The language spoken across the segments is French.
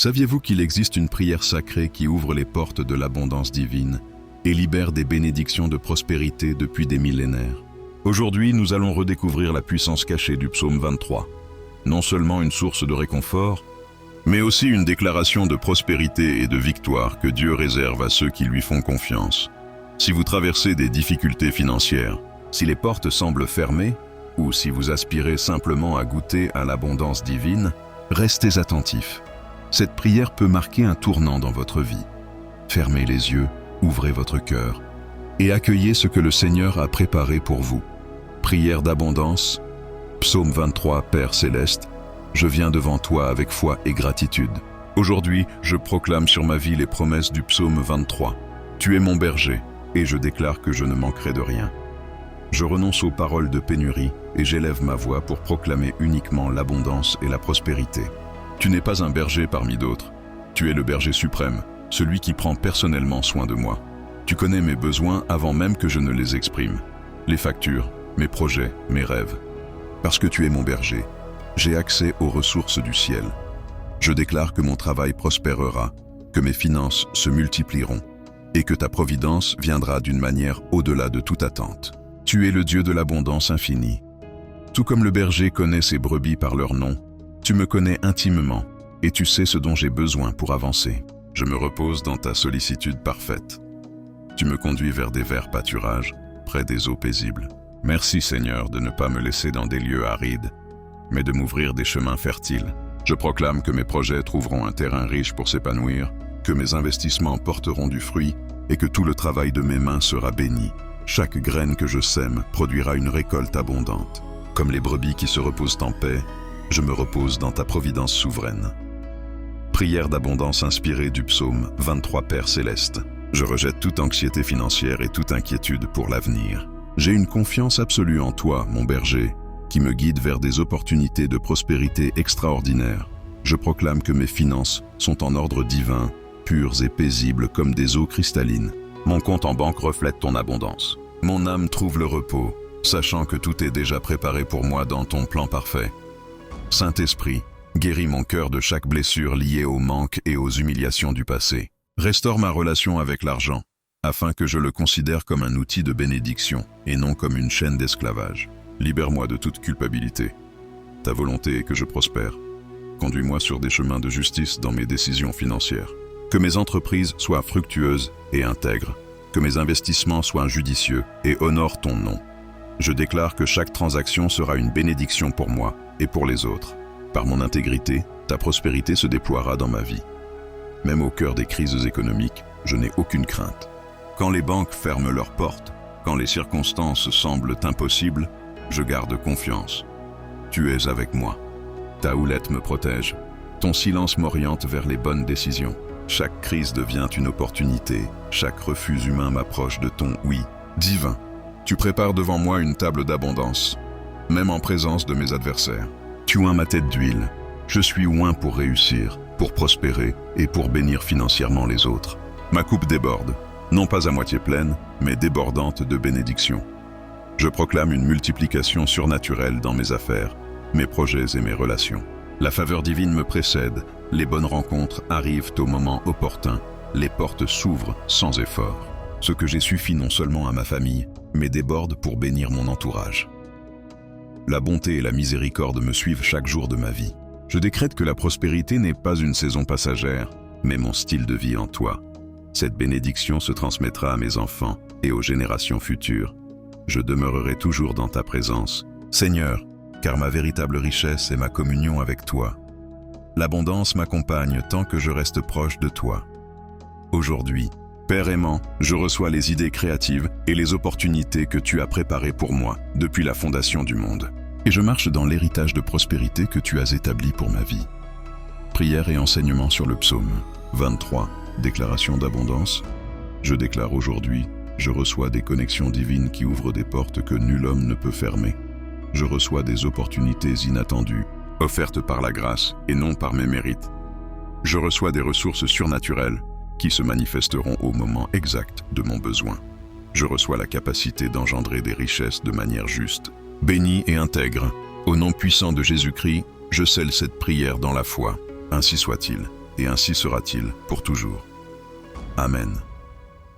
Saviez-vous qu'il existe une prière sacrée qui ouvre les portes de l'abondance divine et libère des bénédictions de prospérité depuis des millénaires? Aujourd'hui, nous allons redécouvrir la puissance cachée du psaume 23. Non seulement une source de réconfort, mais aussi une déclaration de prospérité et de victoire que Dieu réserve à ceux qui lui font confiance. Si vous traversez des difficultés financières, si les portes semblent fermées, ou si vous aspirez simplement à goûter à l'abondance divine, restez attentifs. Cette prière peut marquer un tournant dans votre vie. Fermez les yeux, ouvrez votre cœur et accueillez ce que le Seigneur a préparé pour vous. Prière d'abondance, psaume 23, Père céleste, je viens devant toi avec foi et gratitude. Aujourd'hui, je proclame sur ma vie les promesses du psaume 23. Tu es mon berger, et je déclare que je ne manquerai de rien. Je renonce aux paroles de pénurie et j'élève ma voix pour proclamer uniquement l'abondance et la prospérité. Tu n'es pas un berger parmi d'autres. Tu es le berger suprême, celui qui prend personnellement soin de moi. Tu connais mes besoins avant même que je ne les exprime. Les factures, mes projets, mes rêves. Parce que tu es mon berger, j'ai accès aux ressources du ciel. Je déclare que mon travail prospérera, que mes finances se multiplieront et que ta providence viendra d'une manière au-delà de toute attente. Tu es le Dieu de l'abondance infinie. Tout comme le berger connaît ses brebis par leur nom, tu me connais intimement et tu sais ce dont j'ai besoin pour avancer. Je me repose dans ta sollicitude parfaite. Tu me conduis vers des verts pâturages, près des eaux paisibles. Merci Seigneur de ne pas me laisser dans des lieux arides, mais de m'ouvrir des chemins fertiles. Je proclame que mes projets trouveront un terrain riche pour s'épanouir, que mes investissements porteront du fruit et que tout le travail de mes mains sera béni. Chaque graine que je sème produira une récolte abondante. Comme les brebis qui se reposent en paix, je me repose dans ta providence souveraine. Prière d'abondance inspirée du psaume 23, Père céleste. Je rejette toute anxiété financière et toute inquiétude pour l'avenir. J'ai une confiance absolue en toi, mon berger, qui me guide vers des opportunités de prospérité extraordinaires. Je proclame que mes finances sont en ordre divin, pures et paisibles comme des eaux cristallines. Mon compte en banque reflète ton abondance. Mon âme trouve le repos, sachant que tout est déjà préparé pour moi dans ton plan parfait. Saint-Esprit, guéris mon cœur de chaque blessure liée au manque et aux humiliations du passé. Restaure ma relation avec l'argent, afin que je le considère comme un outil de bénédiction et non comme une chaîne d'esclavage. Libère-moi de toute culpabilité. Ta volonté est que je prospère. Conduis-moi sur des chemins de justice dans mes décisions financières. Que mes entreprises soient fructueuses et intègres. Que mes investissements soient judicieux et honorent ton nom. Je déclare que chaque transaction sera une bénédiction pour moi et pour les autres. Par mon intégrité, ta prospérité se déploiera dans ma vie. Même au cœur des crises économiques, je n'ai aucune crainte. Quand les banques ferment leurs portes, quand les circonstances semblent impossibles, je garde confiance. Tu es avec moi. Ta houlette me protège. Ton silence m'oriente vers les bonnes décisions. Chaque crise devient une opportunité. Chaque refus humain m'approche de ton oui divin. Tu prépares devant moi une table d'abondance, même en présence de mes adversaires. Tu oins ma tête d'huile. Je suis oint pour réussir, pour prospérer et pour bénir financièrement les autres. Ma coupe déborde, non pas à moitié pleine, mais débordante de bénédictions. Je proclame une multiplication surnaturelle dans mes affaires, mes projets et mes relations. La faveur divine me précède, les bonnes rencontres arrivent au moment opportun, les portes s'ouvrent sans effort. Ce que j'ai suffit non seulement à ma famille, mais déborde pour bénir mon entourage. La bonté et la miséricorde me suivent chaque jour de ma vie. Je décrète que la prospérité n'est pas une saison passagère, mais mon style de vie en toi. Cette bénédiction se transmettra à mes enfants et aux générations futures. Je demeurerai toujours dans ta présence, Seigneur, car ma véritable richesse est ma communion avec toi. L'abondance m'accompagne tant que je reste proche de toi. Aujourd'hui, Père aimant, je reçois les idées créatives et les opportunités que tu as préparées pour moi depuis la fondation du monde. Et je marche dans l'héritage de prospérité que tu as établi pour ma vie. Prière et enseignement sur le psaume 23, déclaration d'abondance. Je déclare aujourd'hui, je reçois des connexions divines qui ouvrent des portes que nul homme ne peut fermer. Je reçois des opportunités inattendues, offertes par la grâce et non par mes mérites. Je reçois des ressources surnaturelles qui se manifesteront au moment exact de mon besoin. Je reçois la capacité d'engendrer des richesses de manière juste, bénie et intègre. Au nom puissant de Jésus-Christ, je scelle cette prière dans la foi. Ainsi soit-il. et ainsi sera-t-il pour toujours. Amen.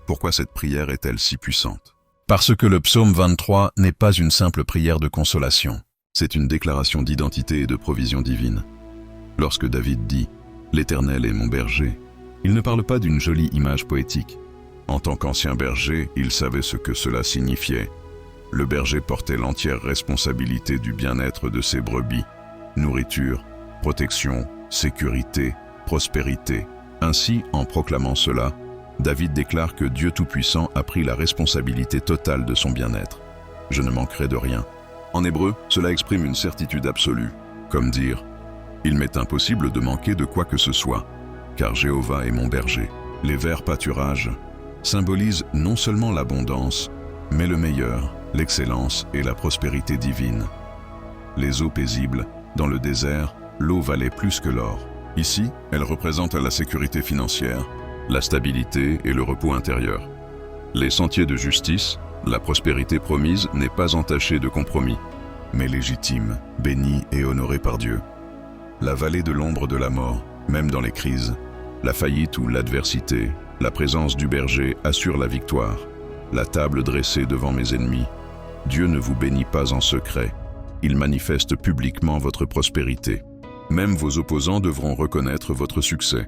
Pourquoi cette prière est-elle si puissante? Parce que le psaume 23 n'est pas une simple prière de consolation. C'est une déclaration d'identité et de provision divine. Lorsque David dit « L'Éternel est mon berger », il ne parle pas d'une jolie image poétique. En tant qu'ancien berger, il savait ce que cela signifiait. Le berger portait l'entière responsabilité du bien-être de ses brebis. Nourriture, protection, sécurité, prospérité. Ainsi, en proclamant cela, David déclare que Dieu Tout-Puissant a pris la responsabilité totale de son bien-être. « Je ne manquerai de rien ». En hébreu, cela exprime une certitude absolue, comme dire « Il m'est impossible de manquer de quoi que ce soit, car Jéhovah est mon berger ». Les verts pâturages symbolisent non seulement l'abondance, mais le meilleur, l'excellence et la prospérité divine. Les eaux paisibles, dans le désert, l'eau valait plus que l'or. Ici, elle représente la sécurité financière, la stabilité et le repos intérieur. Les sentiers de justice, la prospérité promise n'est pas entachée de compromis, mais légitime, bénie et honorée par Dieu. La vallée de l'ombre de la mort, même dans les crises, la faillite ou l'adversité, la présence du berger assure la victoire. La table dressée devant mes ennemis. Dieu ne vous bénit pas en secret. Il manifeste publiquement votre prospérité. Même vos opposants devront reconnaître votre succès.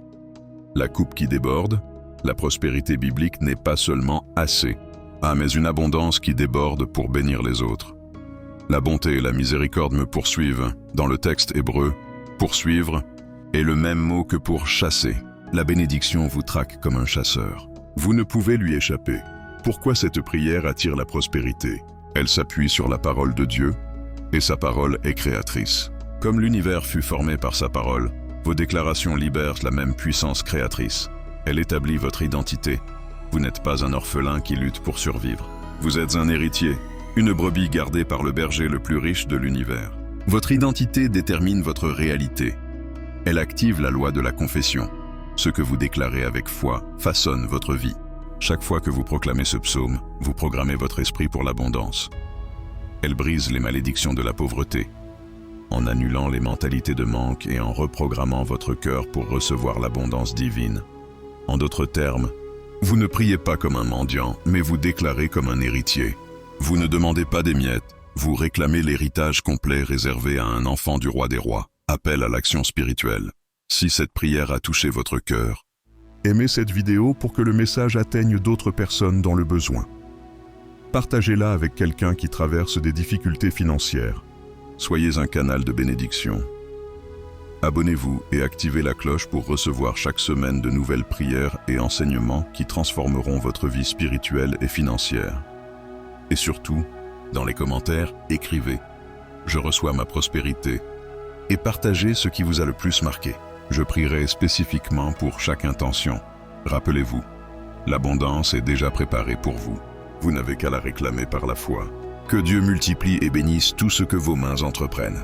La coupe qui déborde, la prospérité biblique n'est pas seulement assez, mais une abondance qui déborde pour bénir les autres. La bonté et la miséricorde me poursuivent. Dans le texte hébreu, poursuivre est le même mot que pour chasser. La bénédiction vous traque comme un chasseur. Vous ne pouvez lui échapper. Pourquoi cette prière attire la prospérité? Elle s'appuie sur la parole de Dieu, et sa parole est créatrice. Comme l'univers fut formé par sa parole, vos déclarations libèrent la même puissance créatrice. Elle établit votre identité. Vous n'êtes pas un orphelin qui lutte pour survivre. Vous êtes un héritier, une brebis gardée par le berger le plus riche de l'univers. Votre identité détermine votre réalité. Elle active la loi de la confession. Ce que vous déclarez avec foi façonne votre vie. Chaque fois que vous proclamez ce psaume, vous programmez votre esprit pour l'abondance. Elle brise les malédictions de la pauvreté, en annulant les mentalités de manque et en reprogrammant votre cœur pour recevoir l'abondance divine. En d'autres termes, vous ne priez pas comme un mendiant, mais vous déclarez comme un héritier. Vous ne demandez pas des miettes, vous réclamez l'héritage complet réservé à un enfant du roi des rois. Appel à l'action spirituelle. Si cette prière a touché votre cœur, aimez cette vidéo pour que le message atteigne d'autres personnes dans le besoin. Partagez-la avec quelqu'un qui traverse des difficultés financières. Soyez un canal de bénédiction. Abonnez-vous et activez la cloche pour recevoir chaque semaine de nouvelles prières et enseignements qui transformeront votre vie spirituelle et financière. Et surtout, dans les commentaires, écrivez « Je reçois ma prospérité » et partagez ce qui vous a le plus marqué. Je prierai spécifiquement pour chaque intention. Rappelez-vous, l'abondance est déjà préparée pour vous. Vous n'avez qu'à la réclamer par la foi. Que Dieu multiplie et bénisse tout ce que vos mains entreprennent.